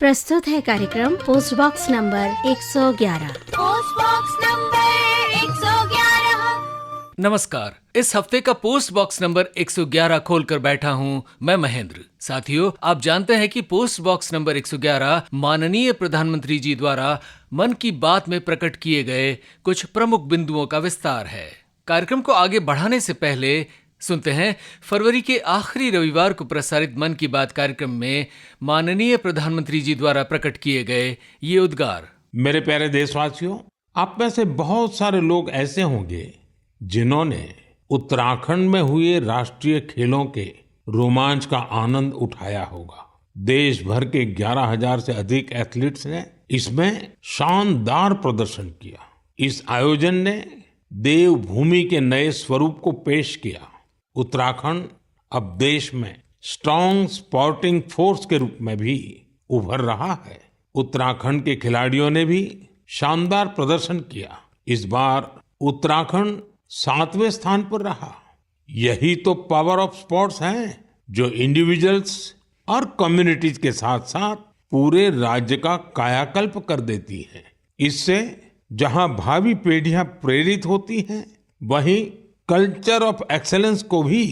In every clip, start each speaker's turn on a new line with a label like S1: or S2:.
S1: प्रस्तुत है कार्यक्रम post box number 111।
S2: Post box number 111।
S3: नमस्कार। इस हफ्ते का पोस्ट बॉक्स नंबर 111 खोलकर बैठा हूं मैं महेंद्र। साथियों, आप जानते हैं कि पोस्ट बॉक्स नंबर 111 माननीय प्रधानमंत्री जी द्वारा मन की बात में प्रकट किए गए कुछ प्रमुख बिंदुओं का विस्तार है। कार्यक्रम को आगे बढ़ाने से पहले सुनते हैं फरवरी के आखिरी रविवार को प्रसारित मन की बात कार्यक्रम में माननीय प्रधानमंत्री जी द्वारा प्रकट किए गए ये उद्गार।
S4: मेरे प्यारे देशवासियों, आप में से बहुत सारे लोग ऐसे होंगे जिन्होंने उत्तराखंड में हुए राष्ट्रीय खेलों के रोमांच का आनंद उठाया होगा। देश भर के 11,000 से अधिक एथलीट्स ने इसमें शानदार प्रदर्शन किया। इस आयोजन ने देवभूमि के नए स्वरूप को पेश किया। उत्तराखंड अब देश में स्ट्रॉन्ग स्पोर्टिंग फोर्स के रूप में भी उभर रहा है। उत्तराखंड के खिलाड़ियों ने भी शानदार प्रदर्शन किया। इस बार उत्तराखंड 7वें स्थान पर रहा। यही तो पावर ऑफ स्पोर्ट्स है जो इंडिविजुअल्स और कम्युनिटीज के साथ साथ पूरे राज्य का कायाकल्प कर देती है। इससे जहां भावी पीढ़ियां प्रेरित होती हैं, वहीं कल्चर ऑफ एक्सेलेंस को भी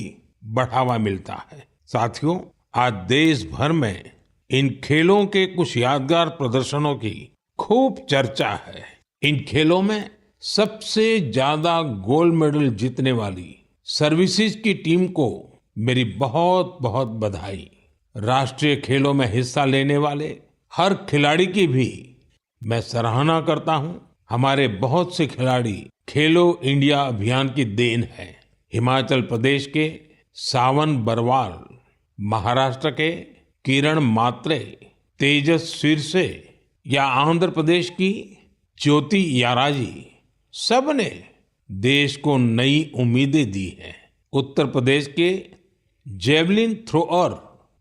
S4: बढ़ावा मिलता है। साथियों, आज देश भर में इन खेलों के कुछ यादगार प्रदर्शनों की खूब चर्चा है। इन खेलों में सबसे ज्यादा गोल्ड मेडल जीतने वाली सर्विसेज की टीम को मेरी बहुत बहुत बधाई। राष्ट्रीय खेलों में हिस्सा लेने वाले हर खिलाड़ी की भी मैं सराहना करता हूं। हमारे बहुत से खिलाड़ी खेलो इंडिया अभियान की देन है। हिमाचल प्रदेश के सावन बरवाल, महाराष्ट्र के किरण मात्रे, तेजस सिरसे या आंध्र प्रदेश की ज्योति याराजी, सब ने देश को नई उम्मीदें दी हैं। उत्तर प्रदेश के जेवलिन थ्रोअर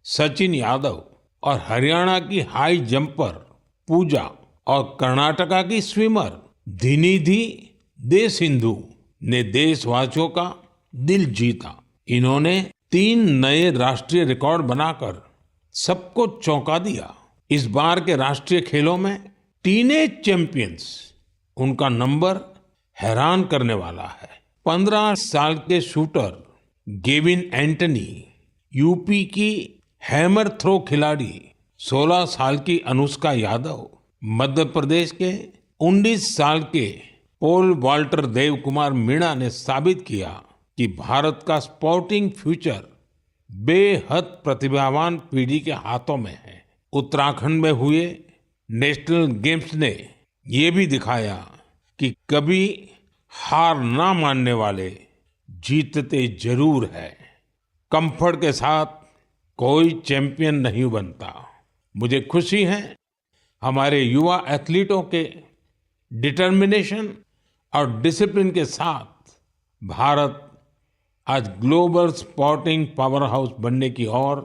S4: सचिन यादव और हरियाणा की हाई जंपर पूजा और कर्नाटका की स्विमर धिनिधि दे सिंधु ने देशवासियों का दिल जीता। इन्होंने 3 नए राष्ट्रीय रिकॉर्ड बनाकर सबको चौंका दिया। इस बार के राष्ट्रीय खेलों में टीनेज चैंपियंस, उनका नंबर हैरान करने वाला है। 15 साल के शूटर गेविन एंटनी, यूपी की हैमर थ्रो खिलाड़ी 16 साल की अनुष्का यादव, मध्य प्रदेश के 19 साल के पोल वाल्टर देव कुमार मीणा ने साबित किया कि भारत का स्पोर्टिंग फ्यूचर बेहद प्रतिभावान पीढ़ी के हाथों में है। उत्तराखंड में हुए नेशनल गेम्स ने ये भी दिखाया कि कभी हार ना मानने वाले जीतते जरूर है। कंफर्ट के साथ कोई चैंपियन नहीं बनता। मुझे खुशी है हमारे युवा एथलीटों के डिटर्मिनेशन और डिसिप्लिन के साथ भारत आज ग्लोबल स्पोर्टिंग पावर हाउस बनने की ओर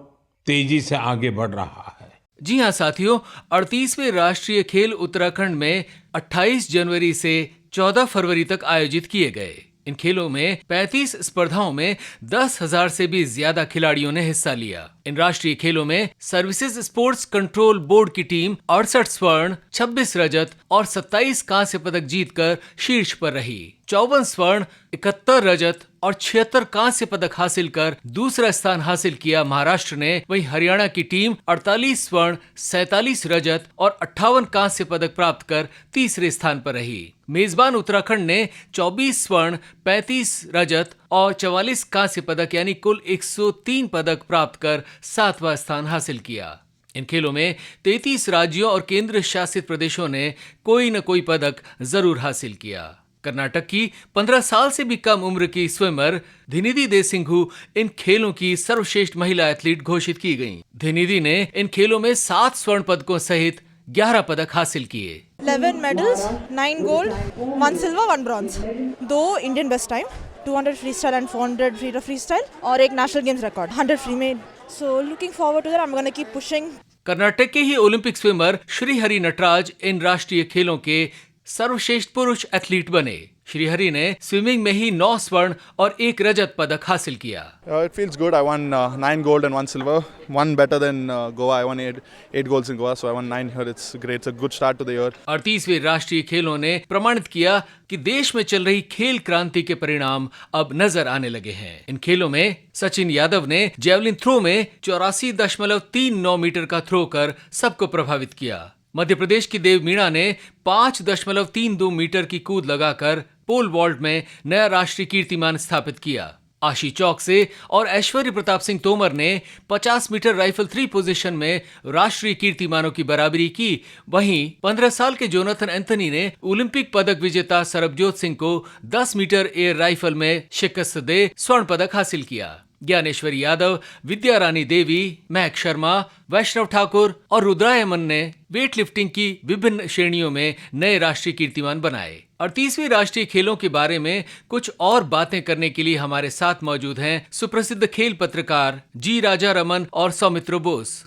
S4: तेजी से आगे बढ़ रहा है।
S3: जी हां साथियों, 38वें राष्ट्रीय खेल उत्तराखंड में 28 जनवरी से 14 फरवरी तक आयोजित किए गए। इन खेलों में 35 स्पर्धाओं में 10,000 से भी ज्यादा खिलाड़ियों ने हिस्सा लिया। इन राष्ट्रीय खेलों में सर्विसेज स्पोर्ट्स कंट्रोल बोर्ड की टीम 68 स्वर्ण, 26 रजत और 27 कांस्य पदक जीतकर शीर्ष पर रही। 54 स्वर्ण, 71 रजत और 76 कांस्य पदक हासिल कर दूसरा स्थान हासिल किया महाराष्ट्र ने। वहीं हरियाणा की टीम 48 स्वर्ण, 47 रजत और 58 कांस्य पदक प्राप्त कर तीसरे स्थान पर रही। मेजबान उत्तराखंड ने 24 स्वर्ण, 35 रजत और 44 कांस्य पदक यानी कुल 103 पदक प्राप्त कर 7वां स्थान हासिल किया। इन खेलों में 33 राज्यों और केंद्र शासित प्रदेशों ने कोई न कोई पदक जरूर हासिल किया। कर्नाटक की 15 साल से भी कम उम्र की स्विमर धिनिधि दे सिंधु इन खेलों की सर्वश्रेष्ठ महिला एथलीट घोषित की गईं। धिनिधि ने इन खेलों में 7 स्वर्ण पदकों सहित 11 पदक हासिल किए।
S5: 11 medals, 9 gold, 1 silver, 1 bronze, 2 Indian best time, 200 freestyle and 400 free freestyle और एक नेशनल गेम्स रिकॉर्ड 100 फ्री में। So looking forward to that. I'm gonna keep pushing.
S3: Karnataka के ही ओलंपिक स्विमर श्री हरि नटराज इन राष्ट्रीय खेलों के सर्वश्रेष्ठ पुरुष एथलीट बने। श्रीहरि ने स्विमिंग में ही 9 स्वर्ण और 1 रजत पदक हासिल किया।
S6: It feels good. I won 9 gold and 1 silver. One better than Goa. I won 8 golds in Goa, so I won 9 here. It's great. It's a good start to the year.
S3: 38वें राष्ट्रीय खेलों ने प्रमाणित किया कि देश में चल रही खेल क्रांति के परिणाम अब नजर आने लगे हैं। इन खेलों में सचिन यादव ने जेवलिन थ्रो में 84.39 मीटर का थ्रो कर सबको प्रभावित किया। मध्य प्रदेश की देव मीणा ने 5.32 मीटर की कूद लगाकर पोल वॉल्ट में नया राष्ट्रीय कीर्तिमान स्थापित किया। आशी चौक से और ऐश्वर्य प्रताप सिंह तोमर ने 50 मीटर राइफल 3 पोजीशन में राष्ट्रीय कीर्तिमानों की बराबरी की। वहीं 15 साल के जोनाथन एंथनी ने ओलंपिक पदक विजेता सरबजोत सिंह को 10 मीटर एयर राइफल में शिकस्त दे स्वर्ण पदक हासिल किया। ज्ञानेश्वरी यादव, विद्या रानी देवी, महक शर्मा, वैष्णव ठाकुर और रुद्रायमन ने वेट लिफ्टिंग की विभिन्न श्रेणियों में नए राष्ट्रीय कीर्तिमान बनाए। 38वें राष्ट्रीय खेलों के बारे में कुछ और बातें करने के लिए हमारे साथ मौजूद हैं सुप्रसिद्ध खेल पत्रकार जी राजा रमन और सौमित्र बोस।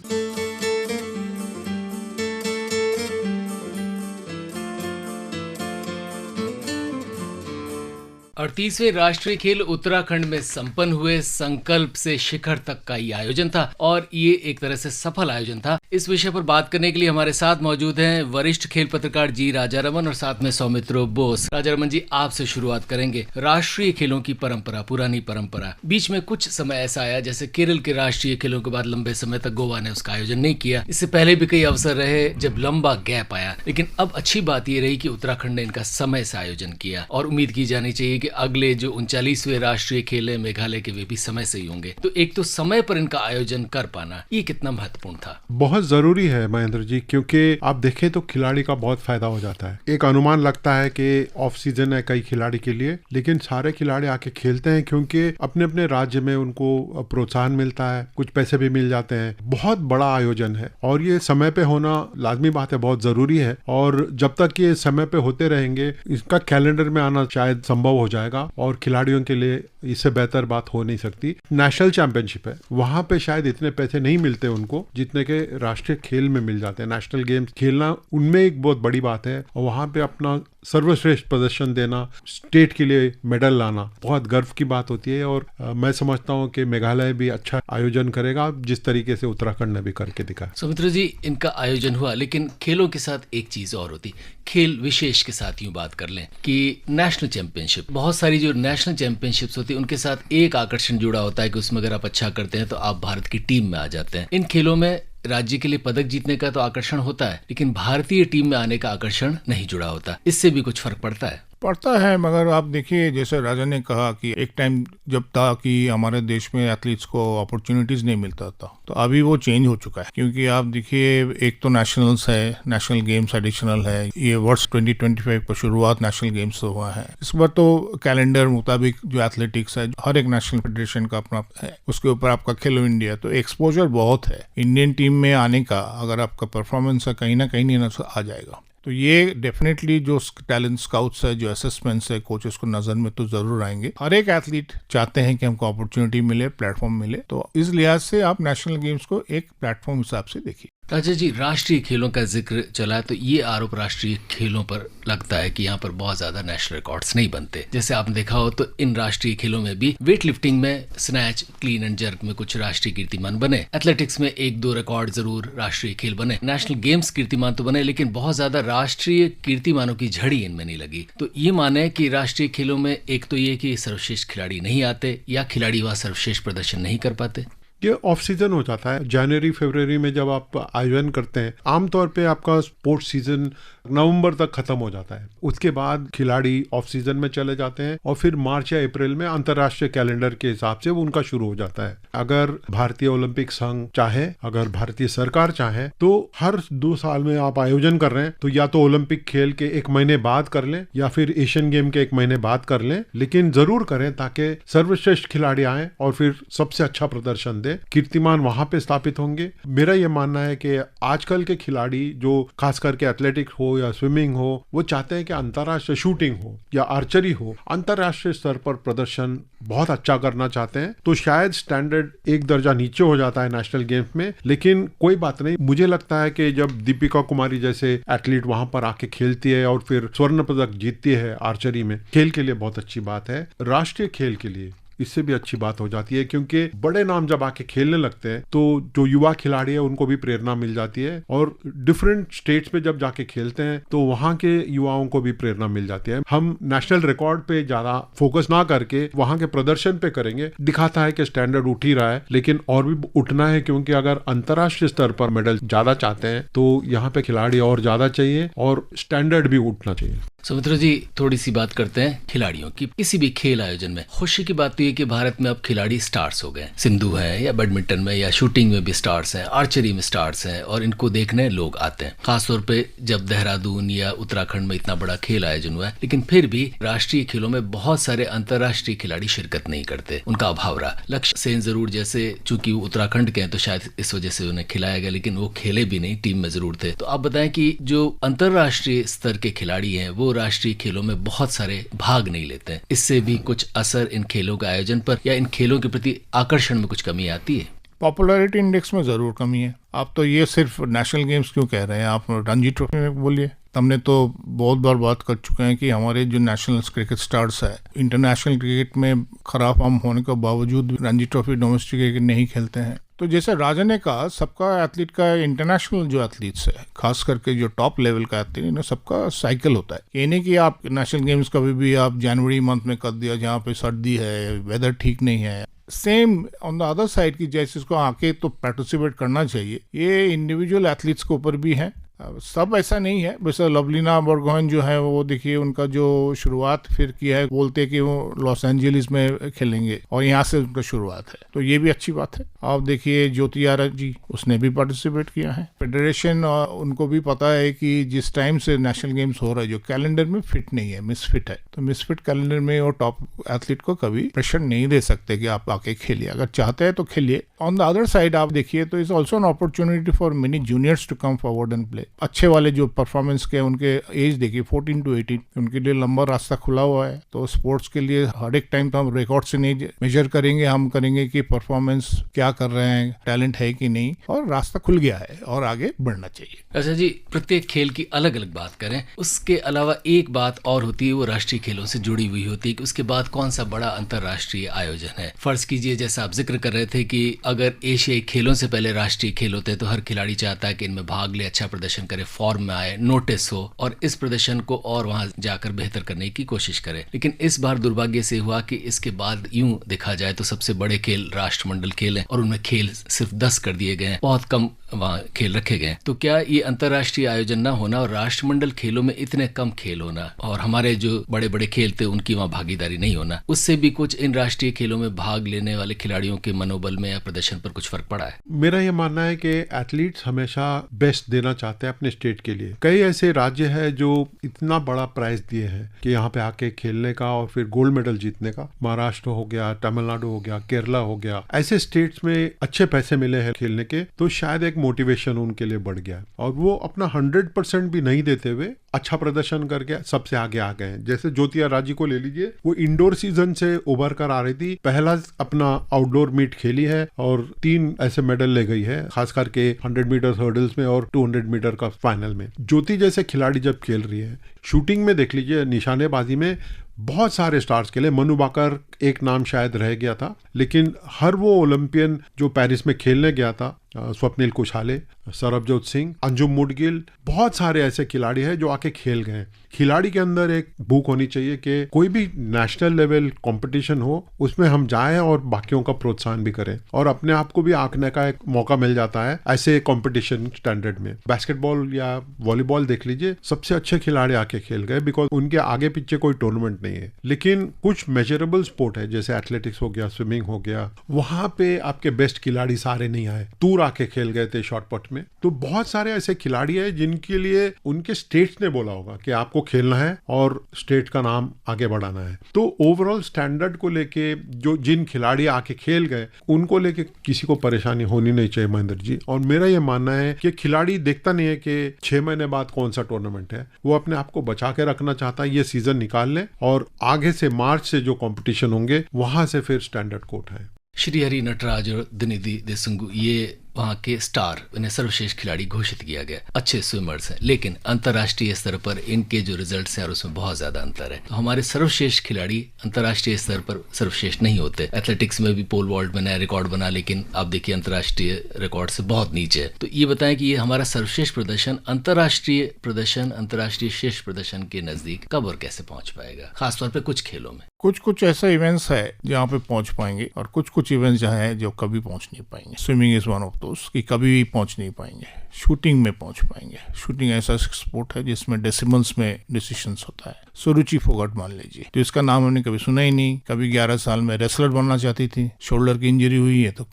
S3: 38वें राष्ट्रीय खेल उत्तराखंड में संपन्न हुए। संकल्प से शिखर तक का ये आयोजन था और ये एक तरह से सफल आयोजन था। इस विषय पर बात करने के लिए हमारे साथ मौजूद हैं वरिष्ठ खेल पत्रकार जी राजा रमन और साथ में सौमित्र बोस। राजा रमन जी, आपसे शुरुआत करेंगे। राष्ट्रीय खेलों की परंपरा, पुरानी परंपरा, बीच में कुछ समय ऐसा आया जैसे केरल के राष्ट्रीय खेलों के बाद लंबे समय तक गोवा ने उसका आयोजन नहीं किया। इससे पहले भी कई अवसर रहे जब लंबा गैप आया, लेकिन अब अच्छी बात ये रही कि उत्तराखंड ने इनका समय से आयोजन किया और उम्मीद की जानी चाहिए कि अगले जो 39वें राष्ट्रीय खेल है मेघालय के, वे भी समय से ही होंगे। तो एक तो समय पर इनका आयोजन कर पाना, ये कितना महत्वपूर्ण था?
S7: बहुत जरूरी है महेंद्र जी, क्योंकि आप देखें तो खिलाड़ी का बहुत फायदा हो जाता है। एक अनुमान लगता है कि ऑफ सीजन है कई खिलाड़ी के लिए, लेकिन सारे खिलाड़ी आके खेलते हैं क्योंकि अपने अपने राज्य में उनको प्रोत्साहन मिलता है, कुछ पैसे भी मिल जाते हैं। बहुत बड़ा आयोजन है और ये समय पे होना लाजमी बात है, बहुत जरूरी है। और जब तक ये समय पे होते रहेंगे, इसका कैलेंडर में आना शायद संभव हो जाएगा और खिलाड़ियों के लिए इससे बेहतर बात हो नहीं सकती। नेशनल चैंपियनशिप है, वहां पे शायद इतने पैसे नहीं मिलते उनको जितने के राष्ट्रीय खेल में मिल जाते हैं। नेशनल गेम्स खेलना उनमें एक बहुत बड़ी बात है और वहां पे अपना सर्वश्रेष्ठ प्रदर्शन देना, स्टेट के लिए मेडल लाना बहुत गर्व की बात होती है। और मैं समझता हूं कि मेघालय भी अच्छा आयोजन करेगा जिस तरीके से उत्तराखंड ने भी करके दिखाया।
S3: सौमित्र जी, इनका आयोजन हुआ, लेकिन खेलों के साथ एक चीज और होती, खेल विशेष के साथ यूं बात कर लें कि नेशनल चैंपियनशिप, बहुत सारी जो नेशनल चैंपियनशिप्स होती है उनके साथ एक आकर्षण जुड़ा होता है कि उसमें अगर आप अच्छा करते हैं तो आप भारत की टीम में आ जाते हैं। इन खेलों में राज्य के लिए पदक जीतने का तो आकर्षण होता है, लेकिन भारतीय टीम में आने का आकर्षण नहीं जुड़ा होता। इससे भी कुछ फर्क पड़ता है?
S8: पड़ता है, मगर आप देखिए जैसे राजा ने कहा कि एक टाइम जब था कि हमारे देश में एथलीट्स को अपॉर्चुनिटीज नहीं मिलता था, तो अभी वो चेंज हो चुका है। क्योंकि आप देखिए एक तो नेशनल्स है, नेशनल गेम्स एडिशनल है, ये वर्ष 2025 पर शुरुआत नेशनल गेम्स से हुआ है। इस बार तो कैलेंडर मुताबिक जो एथलेटिक्स है हर एक नेशनल फेडरेशन का अपना है, उसके ऊपर आपका खेलो इंडिया, तो एक्सपोजर बहुत है। इंडियन टीम में आने का अगर आपका परफॉर्मेंस है कहीं ना कहीं आ जाएगा। तो ये डेफिनेटली जो टैलेंट स्काउट्स है, जो असेसमेंट्स है, कोचेस को नजर में तो जरूर आएंगे। हर एक एथलीट चाहते हैं कि हमको अपॉर्चुनिटी मिले, प्लेटफॉर्म मिले, तो इस लिहाज से आप नेशनल गेम्स को एक प्लेटफॉर्म हिसाब से देखिए।
S3: राजा जी, राष्ट्रीय खेलों का जिक्र चला तो ये आरोप राष्ट्रीय खेलों पर लगता है कि यहाँ पर बहुत ज्यादा नेशनल रिकॉर्ड्स नहीं बनते। जैसे आपने देखा हो तो इन राष्ट्रीय खेलों में भी वेट लिफ्टिंग में स्नैच, क्लीन एंड जर्क में कुछ राष्ट्रीय कीर्तिमान बने, एथलेटिक्स में 1-2 रिकॉर्ड जरूर राष्ट्रीय खेल बने, नेशनल गेम्स कीर्तिमान तो बने, लेकिन बहुत ज्यादा राष्ट्रीय कीर्तिमानों की झड़ी इनमें नहीं लगी। तो ये माने कि राष्ट्रीय खेलों में एक तो ये कि सर्वश्रेष्ठ खिलाड़ी नहीं आते या खिलाड़ी वहां सर्वश्रेष्ठ प्रदर्शन नहीं कर पाते।
S7: ये ऑफ सीजन हो जाता है। जनवरी फरवरी में जब आप आयोजन करते हैं, आमतौर पे आपका स्पोर्ट्स सीजन नवंबर तक खत्म हो जाता है। उसके बाद खिलाड़ी ऑफ सीजन में चले जाते हैं और फिर मार्च या अप्रैल में अंतर्राष्ट्रीय कैलेंडर के हिसाब से वो उनका शुरू हो जाता है। अगर भारतीय ओलंपिक संघ चाहे, अगर भारतीय सरकार चाहे, तो हर 2 साल में आप आयोजन कर रहे हैं तो या तो ओलंपिक खेल के 1 महीने बाद कर लें या फिर एशियन गेम के 1 महीने बाद कर लें, लेकिन जरूर करें ताकि सर्वश्रेष्ठ खिलाड़ी आए और फिर सबसे अच्छा प्रदर्शन दे, कीर्तिमान वहां पे स्थापित होंगे। मेरा ये मानना है कि आजकल के खिलाड़ी जो खास करके एथलेटिक्स हो हो या स्विमिंग हो, वो चाहते हैं कि अंतर्राष्ट्रीय शूटिंग हो या आर्चरी हो, अंतर्राष्ट्रीय स्तर पर प्रदर्शन बहुत अच्छा करना चाहते हैं। तो शायद स्टैंडर्ड एक दर्जा नीचे हो जाता है नेशनल गेम्स में, लेकिन कोई बात नहीं। मुझे लगता है कि जब दीपिका कुमारी जैसे एथलीट वहां पर आके खेलती है और फिर स्वर्ण पदक जीतती है आर्चरी में, खेल के लिए बहुत अच्छी बात है। राष्ट्रीय खेल के लिए इससे भी अच्छी बात हो जाती है, क्योंकि बड़े नाम जब आके खेलने लगते हैं तो जो युवा खिलाड़ी है उनको भी प्रेरणा मिल जाती है, और डिफरेंट स्टेट्स में जब जाके खेलते हैं तो वहाँ के युवाओं को भी प्रेरणा मिल जाती है। हम नेशनल रिकॉर्ड पे ज्यादा फोकस ना करके वहाँ के प्रदर्शन पे करेंगे, दिखाता है कि स्टैंडर्ड उठ ही रहा है, लेकिन और भी उठना है, क्योंकि अगर अंतर्राष्ट्रीय स्तर पर मेडल ज्यादा चाहते हैं तो यहाँ पे खिलाड़ी और ज्यादा चाहिए और स्टैंडर्ड भी उठना चाहिए।
S3: सुमित्रा जी, थोड़ी सी बात करते हैं खिलाड़ियों की। किसी भी खेल आयोजन में खुशी की बात तो ये कि भारत में अब खिलाड़ी स्टार्स हो गए। सिंधु है या बैडमिंटन में या शूटिंग में भी स्टार्स हैं, आर्चरी में स्टार्स हैं, और इनको देखने लोग आते हैं। खासतौर पे जब देहरादून या उत्तराखंड में इतना बड़ा खेल आयोजन हुआ है, लेकिन फिर भी राष्ट्रीय खेलों में बहुत सारे अंतर्राष्ट्रीय खिलाड़ी शिरकत नहीं करते, उनका अभाव रहा। लक्ष्य सेन जरूर जैसे, चूंकि वो उत्तराखंड के हैं तो शायद इस वजह से उन्हें खिलाया गया, लेकिन वो खेले भी नहीं, टीम में जरूर थे। तो आप बताएं कि जो अंतर्राष्ट्रीय स्तर के खिलाड़ी हैं वो राष्ट्रीय खेलों में बहुत सारे भाग नहीं लेते हैं, इससे भी कुछ असर इन खेलों के आयोजन पर या इन खेलों के प्रति आकर्षण में कुछ कमी आती है?
S8: पॉपुलैरिटी इंडेक्स में जरूर कमी है। आप तो ये सिर्फ नेशनल गेम्स क्यों कह रहे हैं, आप रणजी ट्रॉफी में बोलिए। हमने तो बहुत बार बात कर चुके हैं कि हमारे जो नेशनल क्रिकेट स्टार्स है इंटरनेशनल क्रिकेट में खराब फॉर्म होने के बावजूद रणजी ट्रॉफी डोमेस्टिक क्रिकेट नहीं खेलते हैं। तो जैसे राजा ने कहा, सबका एथलीट का इंटरनेशनल जो एथलीट्स है, खास करके जो टॉप लेवल का एथलीट है, सबका साइकिल होता है। ये नहीं कि आप नेशनल गेम्स कभी भी आप जनवरी मंथ में कर दिया जहाँ पे सर्दी है, वेदर ठीक नहीं है। Same on the other side की जैसे इसको आके तो पार्टिसिपेट करना चाहिए, ये इंडिविजुअल एथलीट्स के ऊपर भी है। सब ऐसा नहीं है। वैसे लवलीना बोरगोहेन जो है वो देखिए उनका जो शुरुआत फिर किया है, बोलते हैं कि वो लॉस एंजलिस में खेलेंगे और यहाँ से उनका शुरुआत है, तो ये भी अच्छी बात है। आप देखिए ज्योति आरा जी, उसने भी पार्टिसिपेट किया है। फेडरेशन उनको भी पता है कि जिस टाइम से नेशनल गेम्स हो रहा है जो कैलेंडर में फिट नहीं है, मिसफिट है, तो मिसफिट कैलेंडर में वो टॉप एथलीट को कभी प्रेशर नहीं दे सकते कि आप आके खेलिए। अगर चाहते हैं तो खेलिए। ऑन द अदर साइड आप देखिए तो is also an opportunity for many juniors to come forward and play. अच्छे वाले जो परफॉर्मेंस के, उनके एज देखिए 14 to 18, उनके लिए लंबा रास्ता खुला हुआ है। तो स्पोर्ट्स के लिए हर एक टाइम तो हम रिकॉर्ड से नहीं मेजर करेंगे, हम करेंगे कि परफॉर्मेंस क्या कर रहे हैं, टैलेंट है कि नहीं, और रास्ता खुल गया है और आगे बढ़ना चाहिए।
S3: अच्छा जी, प्रत्येक खेल की अलग अलग बात करें, उसके अलावा एक बात और होती है, वो राष्ट्रीय खेलों से जुड़ी हुई होती है कि उसके बाद कौन सा बड़ा अंतर्राष्ट्रीय आयोजन है। फर्ज कीजिए जैसा आप जिक्र कर रहे थे कि अगर एशियाई खेलों से पहले राष्ट्रीय खेल होते हैं तो हर खिलाड़ी चाहता है कि इनमें भाग ले, अच्छा प्रदर्शन करे, फॉर्म में आए, नोटिस हो और इस प्रदर्शन को और वहां जाकर बेहतर करने की कोशिश करे। लेकिन इस बार दुर्भाग्य से हुआ कि इसके बाद यूं देखा जाए तो सबसे बड़े खेल राष्ट्रमंडल खेल हैं और उनमें खेल सिर्फ 10 कर दिए गए हैं, बहुत कम वहाँ खेल रखे गए। तो क्या ये अंतर्राष्ट्रीय आयोजन ना होना और राष्ट्रमंडल खेलों में इतने कम खेल होना और हमारे जो बड़े बड़े खेल थे उनकी वहाँ भागीदारी नहीं होना, उससे भी कुछ इन राष्ट्रीय खेलों में भाग लेने वाले खिलाड़ियों के मनोबल में या प्रदर्शन पर कुछ फर्क पड़ा है?
S7: मेरा ये मानना है कि एथलीट्स हमेशा बेस्ट देना चाहते हैं अपने स्टेट के लिए। कई ऐसे राज्य है जो इतना बड़ा प्राइज दिए हैं कि यहाँ पे आके खेलने का और फिर गोल्ड मेडल जीतने का। महाराष्ट्र हो गया, तमिलनाडु हो गया, केरला हो गया, ऐसे स्टेट्स में अच्छे पैसे मिले हैं खेलने के, तो शायद एक मोटिवेशन उनके लिए बढ़ गया और वो अपना 100% भी नहीं देते हुए अच्छा प्रदर्शन करके सबसे आगे आ गए हैं। जैसे ज्योति आरा जी को ले लीजिए, वो इंडोर सीजन से उभर कर आ रही थी, पहला अपना आउटडोर मीट खेली है और 3 ऐसे मेडल ले गई है, खास करके 100 मीटर हर्डल्स में और 200 मीटर का फाइनल में। ज्योति जैसे खिलाड़ी जब खेल रही है, शूटिंग में देख लीजिए, निशानेबाजी में बहुत सारे स्टार्स खेले। मनु बाकर एक नाम शायद रह गया था, लेकिन हर वो ओलंपियन जो पेरिस में खेलने गया था, स्वप्निल कुशाले, सरबजोत सिंह, अंजुम मुडगिल, बहुत सारे ऐसे खिलाड़ी हैं जो आके खेल गए। खिलाड़ी के अंदर एक भूख होनी चाहिए कि कोई भी नेशनल लेवल कंपटीशन हो उसमें हम जाएं और बाकियों का प्रोत्साहन भी करें और अपने आप को भी आंकने का एक मौका मिल जाता है ऐसे कंपटीशन स्टैंडर्ड में। बास्केटबॉल या वॉलीबॉल देख लीजिए, सबसे अच्छे खिलाड़ी आके खेल गए बिकॉज उनके आगे पीछे कोई टूर्नामेंट नहीं है। लेकिन कुछ मेजरेबल स्पोर्ट है जैसे एथलेटिक्स हो गया, स्विमिंग हो गया, वहां पे आपके बेस्ट खिलाड़ी सारे नहीं आए। तूर आके खेल गए थे शॉटपुट में। तो बहुत सारे ऐसे खिलाड़ी हैं जिनके लिए उनके स्टेट्स ने बोला होगा कि आपको खेलना है और स्टेट का नाम आगे बढ़ाना है। तो ओवरऑल स्टैंडर्ड को लेके जो जिन खिलाड़ी आके खेल गए उनको लेके किसी को परेशानी होनी नहीं चाहिए महेंद्र जी। और मेरा ये मानना है कि खिलाड़ी देखता नहीं है कि 6 महीने बाद कौन सा टूर्नामेंट है, वो अपने आप को बचा के रखना चाहता है, ये सीजन निकाल ले और आगे से मार्च से जो कंपटीशन होंगे वहां से फिर स्टैंडर्ड को उठाए।
S3: श्री हरि नटराज और दिनिधि देसुंगु ये वहाँ के स्टार, इन्हें सर्वश्रेष्ठ खिलाड़ी घोषित किया गया, अच्छे स्विमर्स हैं, लेकिन अंतर्राष्ट्रीय स्तर पर इनके जो रिजल्ट्स हैं और उसमें बहुत ज्यादा अंतर है। तो हमारे सर्वश्रेष्ठ खिलाड़ी अंतर्राष्ट्रीय स्तर पर सर्वश्रेष्ठ नहीं होते। एथलेटिक्स में भी पोल वॉल्ट में नया रिकॉर्ड बना, लेकिन आप देखिए अंतर्राष्ट्रीय रिकॉर्ड से बहुत नीचे है। तो ये बताएं कि ये हमारा सर्वश्रेष्ठ प्रदर्शन, अंतर्राष्ट्रीय श्रेष्ठ प्रदर्शन के नजदीक कब और कैसे पहुंच पाएगा, खासतौर पर कुछ खेलों में?
S8: कुछ ऐसे इवेंट्स है जहाँ पे पहुंच पाएंगे और कुछ इवेंट्स जहाँ है जो कभी पहुंच नहीं पाएंगे। Swimming is one of those कि कभी भी पहुंच नहीं पाएंगे। शूटिंग में पहुंच पाएंगे। शूटिंग ऐसा स्पोर्ट है जिसमें डेसिमल्स में डिसीजंस होता है। सुरुचि फोगाट मान लीजिए, तो इसका नाम हमने कभी सुना ही नहीं। कभी 11 साल में रेसलर बनना चाहती थी, शोल्डर की इंजरी हुई है तो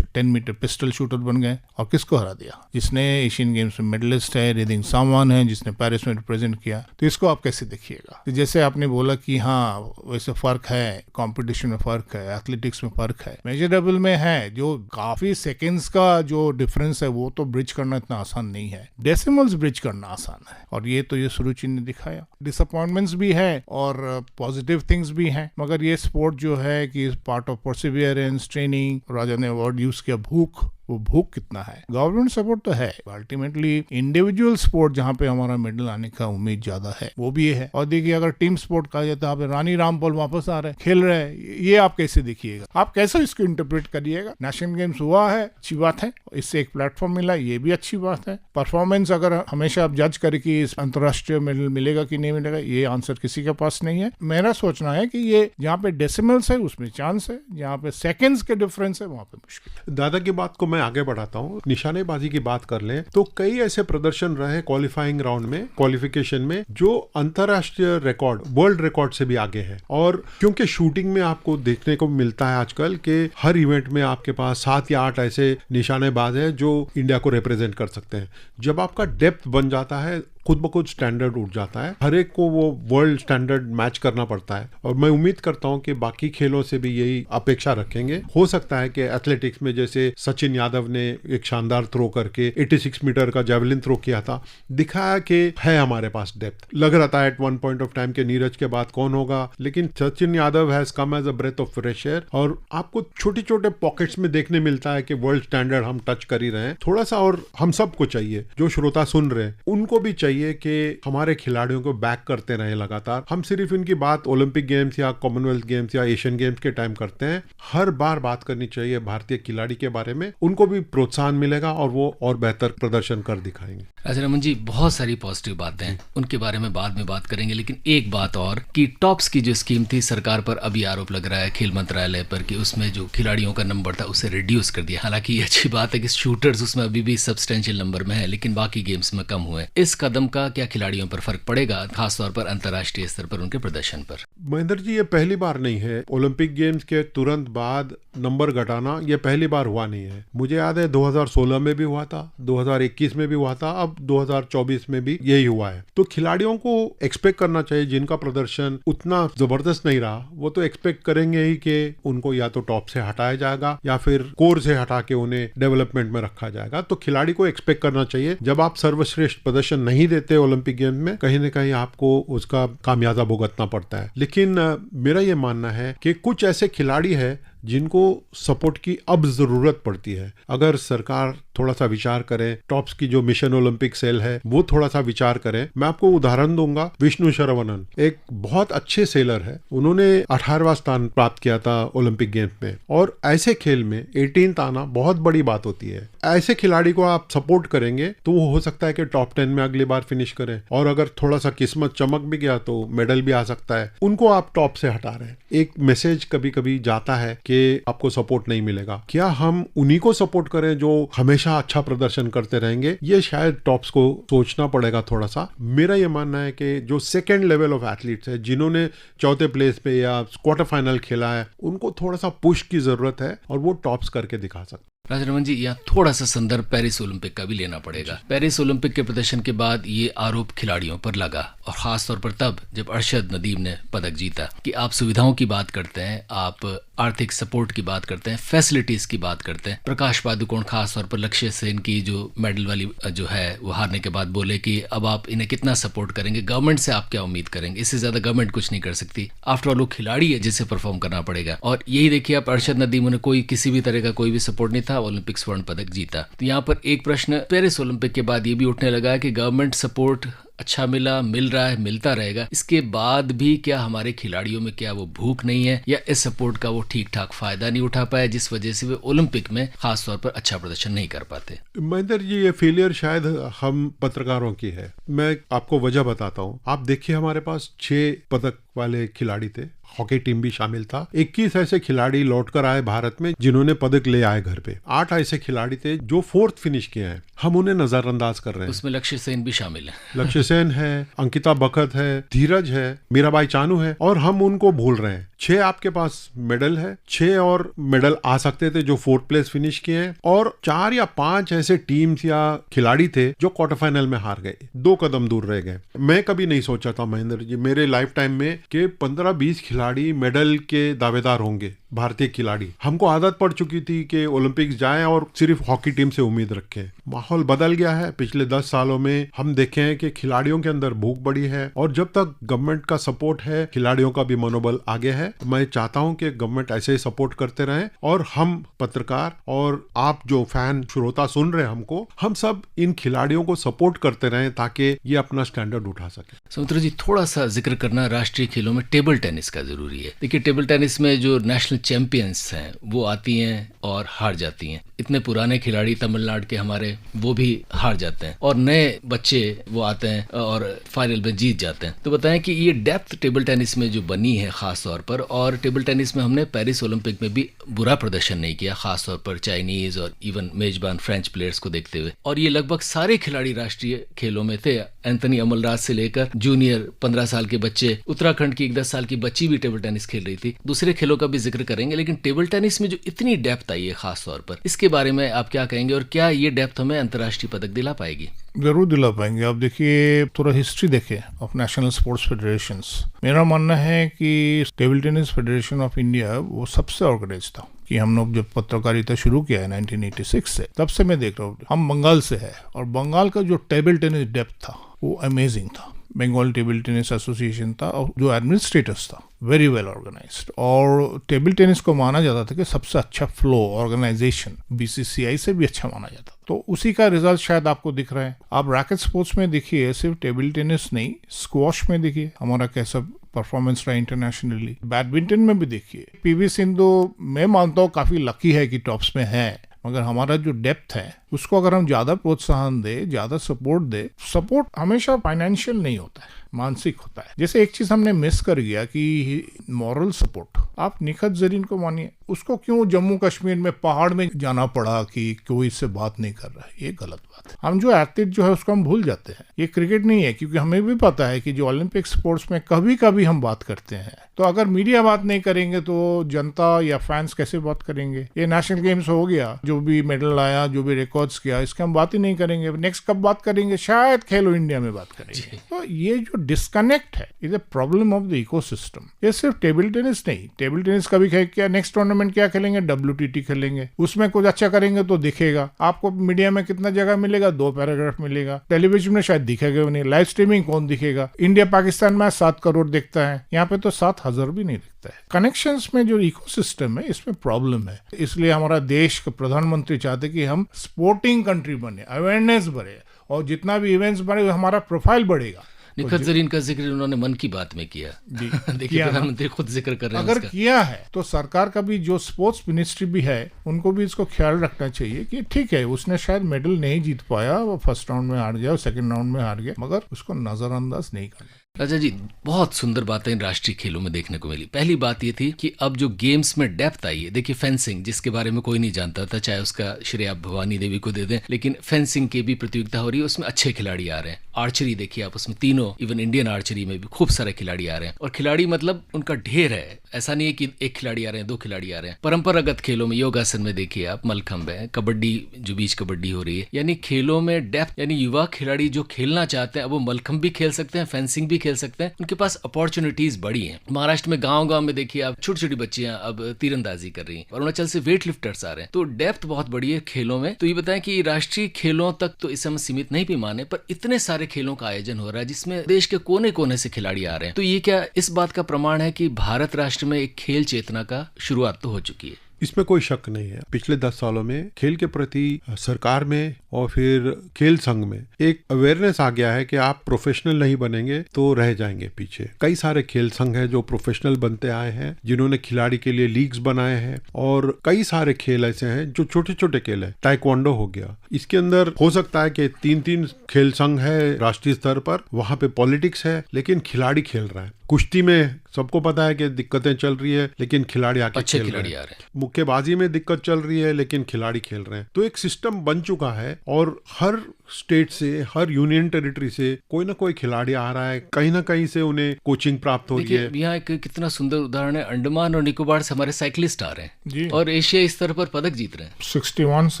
S8: 10 मीटर पिस्टल शूटर बन गए और किसको हरा दिया? जिसने एशियन गेम्स में मेडलिस्ट है, रिदिंग सामान है, जिसने पेरिस में रिप्रेजेंट किया। तो इसको आप कैसे देखिएगा? तो जैसे आपने बोला कि हाँ वैसे फर्क है, कंपटीशन में फर्क है, एथलेटिक्स में फर्क है, मेजरेबल में है। जो काफी सेकेंड्स का जो डिफरेंस है वो तो ब्रिज करना इतना आसान नहीं है, डेसिमल्स ब्रिज करना आसान है। और ये तो ये सुरुचि ने दिखाया। डिसअपॉइंटमेंट्स भी है और पॉजिटिव थिंग्स भी हैं, मगर ये स्पोर्ट जो है कि पार्ट ऑफ परसिवियरेंस, ट्रेनिंग, राजा ने वर्ड यूज किया भूख, वो भूख कितना है? गवर्नमेंट सपोर्ट तो है, अल्टीमेटली इंडिविजुअल स्पोर्ट जहाँ पे हमारा मेडल आने का उम्मीद ज्यादा है वो भी है। और देखिए अगर टीम स्पोर्ट कहा जाता है, रानी रामपाल वापस आ रहे हैं, खेल रहे हैं, ये आप कैसे देखिएगा? आप कैसे इसको इंटरप्रेट करिएगा? नेशनल गेम्स हुआ है, अच्छी बात है, इससे एक प्लेटफॉर्म मिला, ये भी अच्छी बात है। परफॉर्मेंस अगर हमेशा आप जज करें कि इस अंतर्राष्ट्रीय मेडल मिलेगा कि नहीं मिलेगा, ये आंसर किसी के पास नहीं है। मेरा सोचना है कि ये जहाँ पे डेसिमल्स है उसमें चांस है, जहाँ पे सेकेंड्स के डिफरेंस है वहाँ पे मुश्किल।
S7: दादा की बात को मैं आगे बढ़ाता हूँ। निशानेबाजी की बात कर लें तो कई ऐसे प्रदर्शन रहे क्वालिफाइंग राउंड में, क्वालिफिकेशन में, जो अंतरराष्ट्रीय रिकॉर्ड, वर्ल्ड रिकॉर्ड से भी आगे है। और क्योंकि शूटिंग में आपको देखने को मिलता है आजकल कि हर इवेंट में आपके पास 7 या 8 ऐसे निशानेबाज हैं जो इंडिया को रिप्रेजेंट कर सकते हैं। जब आपका डेप्थ बन जाता है, खुद ब खुद स्टैंडर्ड उठ जाता है, हर एक को वो वर्ल्ड स्टैंडर्ड मैच करना पड़ता है। और मैं उम्मीद करता हूं कि बाकी खेलों से भी यही अपेक्षा रखेंगे। हो सकता है कि एथलेटिक्स में जैसे सचिन यादव ने एक शानदार थ्रो करके 86 मीटर का जेवलिन थ्रो किया था, दिखाया कि है हमारे पास डेप्थ। लग रहा था at one point of time के नीरज के बाद कौन होगा, लेकिन Sachin Yadav has come as a breath of fresh air. और आपको छोटे छोटे पॉकेट्स में देखने मिलता है कि वर्ल्ड स्टैंडर्ड हम टच कर ही रहे हैं। थोड़ा सा और हम सबको चाहिए, जो श्रोता सुन रहे हैं उनको भी चाहिए कि हमारे खिलाड़ियों को बैक करते रहे लगातार। हम सिर्फ इनकी बात ओलंपिक गेम्स या कॉमनवेल्थ गेम्स या एशियन गेम्स के टाइम करते हैं, हर बार बात करनी चाहिए भारतीय खिलाड़ी के बारे में। उनको भी प्रोत्साहन मिलेगा और वो और बेहतर प्रदर्शन कर दिखाएंगे।
S3: राजा रमन जी, बहुत सारी पॉजिटिव बातें हैं, उनके बारे में बाद में बात करेंगे, लेकिन एक बात और कि टॉप्स की जो स्कीम थी, सरकार पर अभी आरोप लग रहा है खेल मंत्रालय पर कि उसमें जो खिलाड़ियों का नंबर था उसे रिड्यूस कर दिया। हालांकि ये अच्छी बात है कि शूटर्स उसमें अभी भी सब्सटेंशियल नंबर में है, लेकिन बाकी गेम्स में कम हुए। इस कदम का क्या खिलाड़ियों पर फर्क पड़ेगा, खासतौर पर अंतर्राष्ट्रीय स्तर पर उनके प्रदर्शन पर?
S7: महेंद्र जी, ये पहली बार नहीं है। ओलंपिक गेम्स के तुरंत बाद नंबर घटाना ये पहली बार हुआ नहीं है। मुझे याद है 2016 में भी हुआ था, 2021 में भी हुआ था, अब 2024 में भी यही हुआ है। तो खिलाड़ियों को एक्सपेक्ट करना चाहिए, जिनका प्रदर्शन उतना जबरदस्त नहीं रहा वो तो एक्सपेक्ट करेंगे ही कि उनको या तो टॉप से हटाया जाएगा या फिर कोर से हटा के उन्हें डेवलपमेंट में रखा जाएगा। तो खिलाड़ी को एक्सपेक्ट करना चाहिए, जब आप सर्वश्रेष्ठ प्रदर्शन नहीं देते ओलंपिक गेम में, कहीं ना कहीं आपको उसका खामियाजा भुगतना पड़ता है। लेकिन मेरा ये मानना है कि कुछ ऐसे खिलाड़ी है जिनको सपोर्ट की अब जरूरत पड़ती है। अगर सरकार थोड़ा सा विचार करे, टॉप्स की जो मिशन ओलंपिक सेल है वो थोड़ा सा विचार करे। मैं आपको उदाहरण दूंगा, विष्णु शरवणन एक बहुत अच्छे सेलर है, उन्होंने 18वां स्थान प्राप्त किया था ओलंपिक गेम्स में। और ऐसे खेल में 18th आना बहुत बड़ी बात होती है। ऐसे खिलाड़ी को आप सपोर्ट करेंगे तो वो हो सकता है कि टॉप 10 में अगली बार फिनिश करें, और अगर थोड़ा सा किस्मत चमक भी गया तो मेडल भी आ सकता है। उनको आप टॉप से हटा रहे हैं। एक मैसेज कभी कभी जाता है कि आपको सपोर्ट नहीं मिलेगा। क्या हम उन्हीं को सपोर्ट करें जो हमेशा अच्छा प्रदर्शन करते रहेंगे? ये शायद टॉप्स को सोचना पड़ेगा थोड़ा सा। मेरा ये मानना है कि जो सेकेंड लेवल ऑफ एथलीट्स है, जिन्होंने चौथे प्लेस पे या क्वार्टर फाइनल खेला है, उनको थोड़ा सा पुश की जरूरत है और वो टॉप्स करके दिखा सकते।
S3: राजरमन जी, यहाँ थोड़ा सा संदर्भ पेरिस ओलंपिक का भी लेना पड़ेगा। पेरिस ओलंपिक के प्रदर्शन के बाद ये आरोप खिलाड़ियों पर लगा, और खास तौर पर तब जब अरशद नदीम ने पदक जीता, कि आप सुविधाओं की बात करते हैं, आप आर्थिक सपोर्ट की बात करते हैं, फैसिलिटीज की बात करते हैं। प्रकाश पादुकोण खास तौर पर लक्ष्य सेन की जो मेडल वाली जो है वो हारने के बाद बोले कि अब आप इन्हें कितना सपोर्ट करेंगे, गवर्नमेंट से आप क्या उम्मीद करेंगे, इससे ज्यादा गवर्नमेंट कुछ नहीं कर सकती। आफ्टर ऑल वो खिलाड़ी है जिसे परफॉर्म करना पड़ेगा। और यही देखिए आप, अरशद नदीम ने कोई किसी भी तरह का कोई भी सपोर्ट नहीं था, ओलंपिक स्वर्ण पदक जीता। तो यहाँ पर एक प्रश्न पेरिस ओलंपिक के बाद ये भी उठने लगा है कि गवर्नमेंट सपोर्ट अच्छा मिल रहा है, मिलता रहेगा, इसके बाद भी क्या हमारे खिलाड़ियों में क्या वो भूख नहीं है, या इस सपोर्ट का वो ठीक ठाक फायदा नहीं उठा पाया, जिस वजह से वे ओलंपिक में खास तौर पर अच्छा प्रदर्शन नहीं कर पाते।
S7: महेंद्र जी, ये फेलियर शायद हम पत्रकारों की है। मैं आपको वजह बताता हूँ। आप देखिए, हमारे पास 6 पदक वाले खिलाड़ी थे, हॉकी टीम भी शामिल था। 21 ऐसे खिलाड़ी लौटकर आए भारत में जिन्होंने पदक ले आए घर पे। 8 ऐसे खिलाड़ी थे जो 4th फिनिश किए हैं, हम उन्हें नजरअंदाज कर रहे हैं।
S3: उसमें लक्ष्य सेन भी शामिल है।
S7: लक्ष्य सेन है, अंकिता बखत है, धीरज है, मीराबाई चानू है, और हम उनको भूल रहे हैं। 6 आपके पास मेडल है, 6 और मेडल आ सकते थे जो 4th प्लेस फिनिश किए हैं, और 4 या 5 ऐसे टीम्स या खिलाड़ी थे जो क्वार्टर फाइनल में हार गए, 2 कदम दूर रह गए। मैं कभी नहीं सोचा था महेंद्र जी मेरे लाइफ टाइम में कि 15-20 खिलाड़ी मेडल के दावेदार होंगे, भारतीय खिलाड़ी। हमको आदत पड़ चुकी थी कि ओलंपिक्स जाएं और सिर्फ हॉकी टीम से उम्मीद रखें। माहौल बदल गया है। पिछले 10 सालों में हम देखे हैं कि खिलाड़ियों के अंदर भूख बढ़ी है, और जब तक गवर्नमेंट का सपोर्ट है, खिलाड़ियों का भी मनोबल आगे है। मैं चाहता हूं कि गवर्नमेंट ऐसे ही सपोर्ट करते रहें, और हम पत्रकार और आप जो फैन श्रोता सुन रहे हैं हमको, हम सब इन खिलाड़ियों को सपोर्ट करते रहें ताकि ये अपना स्टैंडर्ड उठा सके।
S3: समुद्र जी, थोड़ा सा जिक्र करना राष्ट्रीय खेलों में टेबल टेनिस का जरूरी है। देखिए, टेबल टेनिस में जो नेशनल चैंपियंस हैं वो आती हैं और हार जाती हैं। इतने पुराने खिलाड़ी तमिलनाडु के हमारे, वो भी हार जाते हैं, और नए बच्चे वो आते हैं और फाइनल में जीत जाते हैं। तो बताएं कि ये डेप्थ टेबल टेनिस में जो बनी है खास तौर पर, और टेबल टेनिस में हमने पेरिस ओलंपिक में भी बुरा प्रदर्शन नहीं किया, खास तौर पर चाइनीज और इवन मेजबान फ्रेंच प्लेयर्स को देखते हुए। और ये लगभग सारे खिलाड़ी राष्ट्रीय खेलों में थे। एंथनी अमलराज से लेकर जूनियर 15 साल के बच्चे, उत्तराखंड की एक 10 साल की बच्ची भी टेबल टेनिस खेल रही थी। दूसरे खेलों का भी जिक्र करेंगे, लेकिन टेबल टेनिस में जो इतनी डेप्थ आई है खास तौर पर, इसके बारे में आप क्या कहेंगे, और क्या ये डेप्थ हमें अंतर्राष्ट्रीय पदक दिला पाएगी?
S8: जरूर दिला पाएंगे। आप देखिए, थोड़ा हिस्ट्री देखें ऑफ नेशनल स्पोर्ट्स फेडरेशंस। मेरा मानना है कि table tennis federation of India वो सबसे ऑर्गेनाइज था। कि हम लोग जब पत्रकारिता शुरू किया है 1986 से, तब से मैं देख रहा हूँ। हम बंगाल से है, और बंगाल का जो टेबल टेनिस डेप्थ था वो अमेजिंग था। बंगाल टेबल टेनिस एसोसिएशन था, और जो एडमिनिस्ट्रेटर्स था वेरी वेल ऑर्गेनाइज्ड, और टेबल टेनिस को माना जाता था कि सबसे अच्छा फ्लो ऑर्गेनाइजेशन BCCI से भी अच्छा माना जाता। तो उसी का रिजल्ट शायद आपको दिख रहा है। आप रैकेट स्पोर्ट्स में देखिए, सिर्फ टेबल टेनिस नहीं, स्क्वॉश में देखिए हमारा कैसा परफॉर्मेंस रहा इंटरनेशनली। बैडमिंटन में भी देखिए, PV सिंधु मैं मानता हूँ काफी लकी है कि टॉप्स में है, मगर हमारा जो डेप्थ है उसको अगर हम ज्यादा प्रोत्साहन दे, ज्यादा सपोर्ट दे। सपोर्ट हमेशा फाइनेंशियल नहीं होता है, मानसिक होता है। जैसे एक चीज हमने मिस कर गया कि मॉरल सपोर्ट। आप निखत जरीन को मानिए, उसको क्यों जम्मू कश्मीर में पहाड़ में जाना पड़ा कि कोई इससे बात नहीं कर रहा है, ये गलत बात है। हम जो एथलीट जो है उसको हम भूल जाते हैं। ये क्रिकेट नहीं है, क्योंकि हमें भी पता है कि जो ओलंपिक स्पोर्ट्स में कभी कभी हम बात करते हैं, तो अगर मीडिया बात नहीं करेंगे तो जनता या फैंस कैसे बात करेंगे। ये नेशनल गेम्स हो गया, जो भी मेडल आया, जो भी रिकॉर्ड्स किया, इसके हम बात ही नहीं करेंगे। नेक्स्ट कब बात करेंगे, शायद खेलो इंडिया में बात करेंगे। तो ये जो डिस्कनेक्ट है, is a problem of the ecosystem. ये सिर्फ टेबल टेनिस नहीं, टेबल टेनिस कभी क्या नेक्स्ट टूर्नामेंट क्या खेलेंगे, WTT खेलेंगे, उसमें कुछ अच्छा करेंगे तो दिखेगा आपको। मीडिया में कितना जगह मिलेगा, 2 पैराग्राफ मिलेगा। टेलीविजन में शायद दिखेगा नहीं। लाइव स्ट्रीमिंग कौन दिखेगा? इंडिया पाकिस्तान मैच 7 करोड़ देखता है, यहाँ पे तो 7,000 भी नहीं दिखता है। कनेक्शंस में जो इकोसिस्टम है, इसमें प्रॉब्लम है। इसलिए हमारा देश का प्रधानमंत्री चाहते कि हम स्पोर्टिंग कंट्री बने, अवेयरनेस बढ़े, और जितना भी इवेंट्स बढ़े हमारा प्रोफाइल बढ़ेगा।
S3: निखत जरीन का जिक्र उन्होंने मन की बात में किया। देखिए, प्रधानमंत्री खुद जिक्र कर रहे हैं।
S8: अगर किया है तो सरकार का भी जो स्पोर्ट्स मिनिस्ट्री भी है, उनको भी इसको ख्याल रखना चाहिए कि ठीक है, उसने शायद मेडल नहीं जीत पाया, वो फर्स्ट राउंड में हार गया, सेकंड राउंड में हार गया, मगर उसको नजरअंदाज नहीं करना।
S3: राजा जी, बहुत सुंदर बातें इन राष्ट्रीय खेलों में देखने को मिली। पहली बात ये थी कि अब जो गेम्स में डेप्थ आई है, देखिए फेंसिंग, जिसके बारे में कोई नहीं जानता था, चाहे उसका श्रेय आप भवानी देवी को दे दें, लेकिन फेंसिंग की भी प्रतियोगिता हो रही है, उसमें अच्छे खिलाड़ी आ रहे हैं। आर्चरी देखिए आप, उसमें तीनों, इवन इंडियन आर्चरी में भी खूब सारे खिलाड़ी आ रहे हैं, और खिलाड़ी मतलब उनका ढेर है। ऐसा नहीं है कि एक खिलाड़ी आ रहे हैं, दो खिलाड़ी आ रहे हैं। परंपरागत खेलों में, योगासन में देखिए आप, मलखंब है, कबड्डी जो बीच कबड्डी हो रही है, यानी खेलों में डेप्थ, यानी युवा खिलाड़ी जो खेलना चाहते हैं अब वो मलखंब भी खेल सकते हैं, फेंसिंग भी खेल सकते हैं, उनके पास अपॉर्चुनिटीज बड़ी हैं। महाराष्ट्र में गांव में देखिए आप, छोटी छोटी बच्चियां अब तीरंदाजी कर रही हैं, अरुणाचल से वेट लिफ्टर्स आ रहे हैं, तो डेप्थ बहुत बड़ी है खेलों में। तो ये बताएं कि राष्ट्रीय खेलों तक तो इस समय सीमित नहीं भी माने, पर इतने सारे खेलों का आयोजन हो रहा है जिसमें देश के कोने कोने से खिलाड़ी आ रहे हैं, तो ये क्या इस बात का प्रमाण है कि भारत राष्ट्र में एक खेल चेतना का शुरुआत तो हो चुकी है?
S7: इसमें कोई शक नहीं है। पिछले 10 सालों में खेल के प्रति सरकार में और फिर खेल संघ में एक अवेयरनेस आ गया है कि आप प्रोफेशनल नहीं बनेंगे तो रह जाएंगे पीछे। कई सारे खेल संघ हैं जो प्रोफेशनल बनते आए हैं, जिन्होंने खिलाड़ी के लिए लीग्स बनाए हैं, और कई सारे खेल ऐसे हैं जो छोटे छोटे खेल है। टाइक्वांडो हो गया, इसके अंदर हो सकता है कि 3-3 खेल संघ है राष्ट्रीय स्तर पर, वहां पे पॉलिटिक्स है लेकिन खिलाड़ी खेल रहे हैं। कुश्ती में सबको पता है कि दिक्कतें चल रही है लेकिन खिलाड़ी आके
S3: अच्छे
S7: खेल
S3: खिलाड़ी
S7: रहे
S3: आ
S7: हैं।
S3: रहे हैं।
S7: मुक्केबाजी में दिक्कत चल रही है लेकिन खिलाड़ी खेल रहे हैं। तो एक सिस्टम बन चुका है और हर स्टेट से, हर यूनियन टेरिटरी से कोई ना कोई खिलाड़ी आ रहा है, कहीं ना कहीं से उन्हें कोचिंग प्राप्त हो रही है।
S3: यहाँ एक कितना सुंदर उदाहरण है, अंडमान और निकोबार से हमारे साइकिलिस्ट आ रहे
S8: जी।
S3: हैं और एशियाई स्तर पर पदक जीत रहे हैं।
S8: 61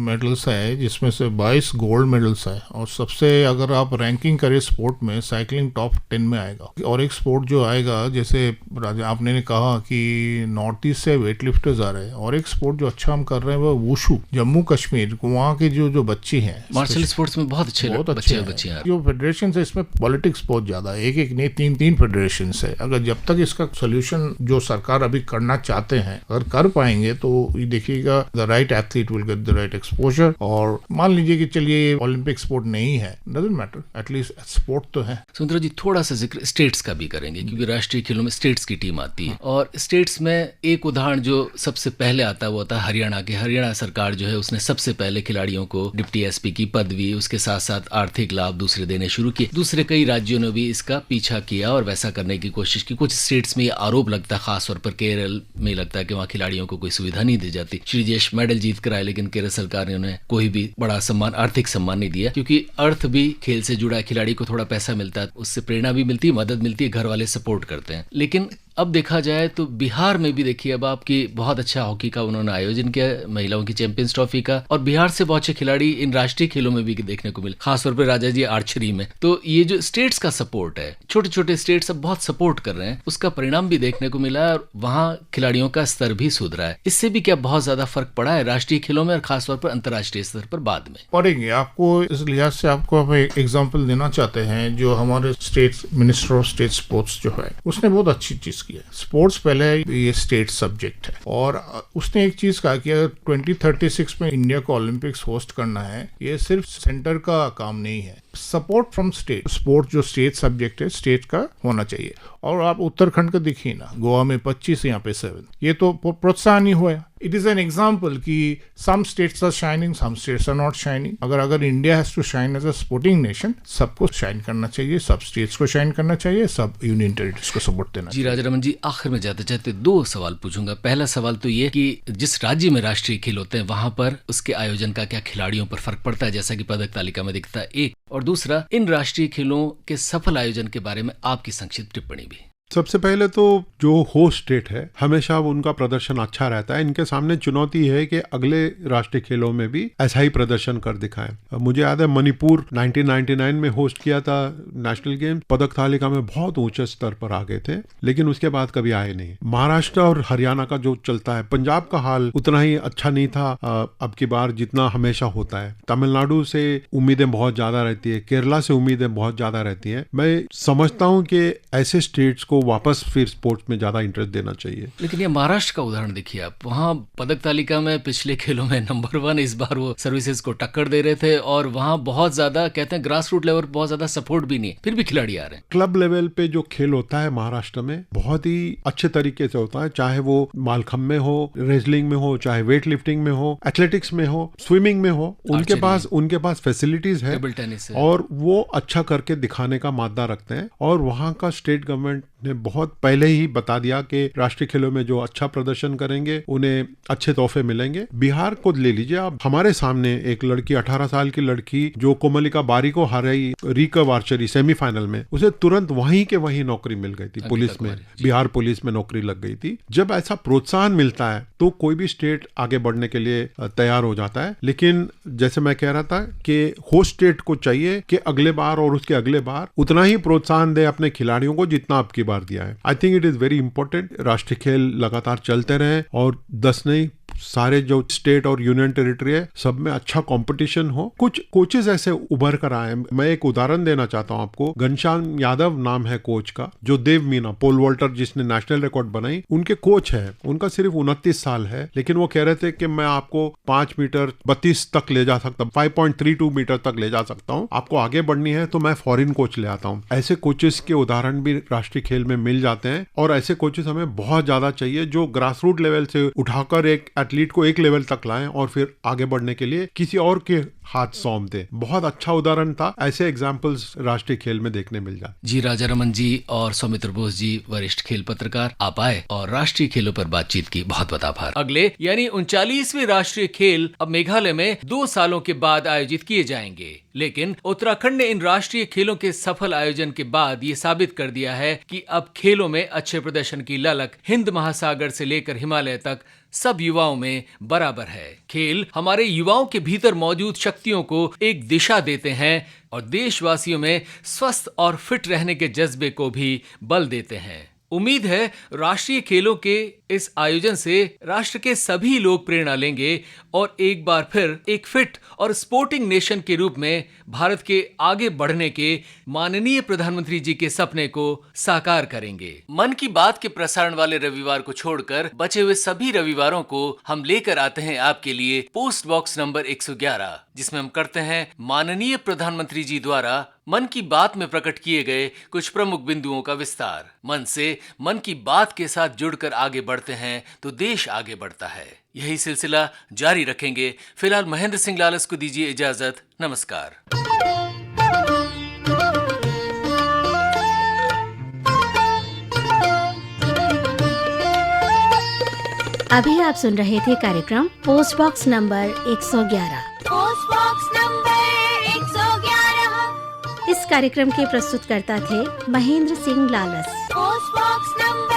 S8: मेडल्स है जिसमें से 22 गोल्ड मेडल्स है, और सबसे अगर आप रैंकिंग करें स्पोर्ट में, साइकिलिंग टॉप 10 में आएगा। और एक स्पोर्ट जो आएगा, जैसे राजा आपने कहा कि नॉर्थ ईस्ट से वेट लिफ्टर्स आ रहे हैं, और एक स्पोर्ट जो अच्छा हम कर रहे हैं वो वुशु, जम्मू कश्मीर वहाँ के जो बच्चे हैं
S3: मार्शल स्पोर्ट्स में बहुत अच्छे बच्चे हैं।
S8: जो फेडरेशन है इसमें पॉलिटिक्स बहुत ज्यादा है, एक नहीं 3 फेडरेशन है। अगर जब तक इसका सोल्यूशन जो सरकार अभी करना चाहते हैं अगर कर पाएंगे तो ये देखिएगा the right athlete will get the right exposure. और मान लीजिए कि चलिए ओलंपिक स्पोर्ट नहीं है, डजंट मैटर, एटलीस्ट स्पोर्ट तो है।
S3: सुंदर जी, थोड़ा सा जिक्र स्टेट्स का भी करेंगे क्योंकि राष्ट्रीय खेलों में स्टेट्स की टीम आती है, और स्टेट्स में एक उदाहरण जो सबसे पहले आता है वो होता है हरियाणा के। हरियाणा सरकार जो है उसने सबसे पहले खिलाड़ियों को डिप्टी एसपी की पदवी, उसके साथ साथ आर्थिक लाभ दूसरे देने शुरू किए। दूसरे कई राज्यों ने भी इसका पीछा किया और वैसा करने की कोशिश की। कुछ स्टेट्स में ये आरोप लगता है, खासतौर पर केरल में लगता है कि वहाँ खिलाड़ियों को कोई सुविधा नहीं दी जाती। श्रीजेश मेडल जीत कर आए लेकिन केरल सरकार ने उन्हें कोई भी बड़ा सम्मान, आर्थिक सम्मान नहीं दिया, क्योंकि अर्थ भी खेल से जुड़ा है। खिलाड़ी को थोड़ा पैसा मिलता है, उससे प्रेरणा भी मिलती है, मदद मिलती है, घर वाले सपोर्ट करते हैं। लेकिन अब देखा जाए तो बिहार में भी देखिए, अब आपकी बहुत अच्छा हॉकी का उन्होंने आयोजन किया, महिलाओं की चैंपियंस ट्रॉफी का, और बिहार से बहुत अच्छे खिलाड़ी इन राष्ट्रीय खेलों में भी देखने को मिले, खासतौर पर राजा जी आर्चरी में। तो ये जो स्टेट्स का सपोर्ट है, छोटे छोटे स्टेट्स अब बहुत सपोर्ट कर रहे हैं, उसका परिणाम भी देखने को मिला है और वहाँ खिलाड़ियों का स्तर भी सुधरा है। इससे भी क्या बहुत ज्यादा फर्क पड़ा है राष्ट्रीय खेलों में और खासतौर पर अंतर्राष्ट्रीय स्तर पर बाद में?
S8: पढ़ेंगे आपको, इस लिहाज से आपको हम एक एग्जाम्पल देना चाहते हैं। जो हमारे state minister of state sports जो है उसने बहुत अच्छी चीज की है। स्पोर्ट्स पहले ये स्टेट सब्जेक्ट है, और उसने एक चीज कहा कि अगर 2036 में इंडिया को ओलंपिक्स होस्ट करना है, ये सिर्फ सेंटर का काम नहीं है, सपोर्ट फ्रॉम स्टेट। स्पोर्ट जो स्टेट सब्जेक्ट है, स्टेट का होना चाहिए। और आप उत्तराखंड का देखिए ना, गोवा में 25, यहाँ पे 7, ये तो प्रोत्साहन ही हुआ। इट इज एन एग्जाम्पल कि some states are shining, some states are not shining. अगर India has to shine as a sporting nation, सबको शाइन करना चाहिए, सब स्टेट्स को शाइन करना चाहिए, सब यूनियन टेरिटरीज को सपोर्ट देना चाहिए।
S3: जी राजा रमन जी, आखिर में जाते जाते 2 सवाल पूछूंगा। पहला सवाल तो ये कि जिस राज्य में राष्ट्रीय खेल होते हैं वहां पर उसके आयोजन का क्या खिलाड़ियों पर फर्क पड़ता है, जैसा कि पदक तालिका में दिखता है, एक, और दूसरा इन राष्ट्रीय खेलों के सफल आयोजन के बारे में आपकी संक्षिप्त टिप्पणी भी।
S7: सबसे पहले तो जो होस्ट स्टेट है हमेशा उनका प्रदर्शन अच्छा रहता है। इनके सामने चुनौती है कि अगले राष्ट्रीय खेलों में भी ऐसा ही प्रदर्शन कर दिखाएं। मुझे याद है मणिपुर 1999 में होस्ट किया था नेशनल गेम, पदक तालिका में बहुत ऊंचे स्तर पर आ गए थे, लेकिन उसके बाद कभी आए नहीं। महाराष्ट्र और हरियाणा का जो चलता है, पंजाब का हाल उतना ही अच्छा नहीं था अब की बार जितना हमेशा होता है। तमिलनाडु से उम्मीदें बहुत ज्यादा रहती है, केरला से उम्मीदें बहुत ज्यादा रहती है। मैं समझता हूँ कि ऐसे स्टेट्स को वापस फिर स्पोर्ट्स में ज्यादा इंटरेस्ट देना चाहिए।
S3: लेकिन ये महाराष्ट्र का उदाहरण देखिए आप, वहाँ पदक तालिका में पिछले खेलों में नंबर 1, इस बार वो सर्विसेज को टक्कर दे रहे थे, और वहाँ बहुत ज्यादा कहते हैं ग्रास रूट लेवल बहुत ज्यादा सपोर्ट भी नहीं है, फिर भी खिलाड़ी आ रहे हैं।
S7: क्लब लेवल पे जो खेल होता है महाराष्ट्र में बहुत ही अच्छे तरीके से होता है, चाहे वो मालखम्ब में हो, रेसलिंग में हो, चाहे वेट लिफ्टिंग में हो, एथलेटिक्स में हो, स्विमिंग में हो, उनके पास फैसिलिटीज है
S3: टेबल टेनिस है,
S7: और वो अच्छा करके दिखाने का मादा रखते हैं। और वहाँ का स्टेट गवर्नमेंट ने बहुत पहले ही बता दिया कि राष्ट्रीय खेलों में जो अच्छा प्रदर्शन करेंगे उन्हें अच्छे तोहफे मिलेंगे। बिहार को ले लीजिए आप, हमारे सामने एक लड़की 18 साल की लड़की जो कोमलिका बारी को हराई रिकर्व आर्चरी सेमीफाइनल में, उसे तुरंत वहीं के वहीं नौकरी मिल गई थी पुलिस में, बिहार पुलिस में नौकरी लग गई थी। जब ऐसा प्रोत्साहन मिलता है तो कोई भी स्टेट आगे बढ़ने के लिए तैयार हो जाता है। लेकिन जैसे मैं कह रहा था कि होस्ट स्टेट को चाहिए कि अगले बार और उसके अगले बार उतना ही प्रोत्साहन दे अपने खिलाड़ियों को जितना अब की बार दिया है। I think it is very important. राष्ट्रीय खेल लगातार चलते रहे और 10 नहीं सारे जो स्टेट और यूनियन टेरिटरी है सब में अच्छा कंपटीशन हो। कुछ कोचेस ऐसे उभर कर आए। मैं एक उदाहरण देना चाहता हूं आपको। घनश्याम यादव नाम है कोच का, जो देव मीना पोल वॉल्टर जिसने नेशनल रिकॉर्ड बनाई उनके कोच है। उनका सिर्फ 29 साल है, लेकिन वो कह रहे थे कि मैं आपको 5 मीटर 32 तक ले जा सकता हूँ, 5.32 मीटर तक ले जा सकता हूँ। आपको आगे बढ़नी है तो मैं फॉरेन कोच ले आता हूँ। ऐसे कोचेस के उदाहरण भी राष्ट्रीय खेल में मिल जाते हैं और ऐसे कोचेस हमें बहुत ज्यादा चाहिए जो ग्रास रूट लेवल से उठाकर एक एथलीट को एक लेवल तक लाएं और फिर आगे बढ़ने के लिए किसी और के हाथ सौंप दे। बहुत अच्छा उदाहरण था। ऐसे एग्जाम्पल्स राष्ट्रीय खेल में देखने मिल जाते।
S3: जी राजा रमन जी और सौमित्र बोस जी, वरिष्ठ खेल पत्रकार, आप आए और राष्ट्रीय खेलों पर बातचीत की, बहुत बहुत आभार। अगले यानी 39वें राष्ट्रीय खेल अब मेघालय में 2 सालों के बाद आयोजित किए जाएंगे। लेकिन उत्तराखंड ने इन राष्ट्रीय खेलों के सफल आयोजन के बाद ये साबित कर दिया है कि अब खेलों में अच्छे प्रदर्शन की ललक हिंद महासागर से लेकर हिमालय तक सब युवाओं में बराबर है। खेल हमारे युवाओं के भीतर मौजूद शक्तियों को एक दिशा देते हैं और देशवासियों में स्वस्थ और फिट रहने के जज्बे को भी बल देते हैं। उम्मीद है राष्ट्रीय खेलों के इस आयोजन से राष्ट्र के सभी लोग प्रेरणा लेंगे और एक बार फिर एक फिट और स्पोर्टिंग नेशन के रूप में भारत के आगे बढ़ने के माननीय प्रधानमंत्री जी के सपने को साकार करेंगे। मन की बात के प्रसारण वाले रविवार को छोड़कर बचे हुए सभी रविवारों को हम लेकर आते हैं आपके लिए पोस्ट बॉक्स नंबर 111, जिसमें हम करते हैं माननीय प्रधानमंत्री जी द्वारा मन की बात में प्रकट किए गए कुछ प्रमुख बिंदुओं का विस्तार। मन से मन की बात के साथ जुड़कर आगे बढ़ते हैं तो देश आगे बढ़ता है। यही सिलसिला जारी रखेंगे। फिलहाल महेंद्र सिंह लालस को दीजिए इजाजत। नमस्कार।
S1: अभी आप सुन रहे थे कार्यक्रम post box number 111।
S2: Post box number 111।
S1: इस कार्यक्रम के प्रस्तुतकर्ता थे Mahendra Singh Lalas.
S2: Post box number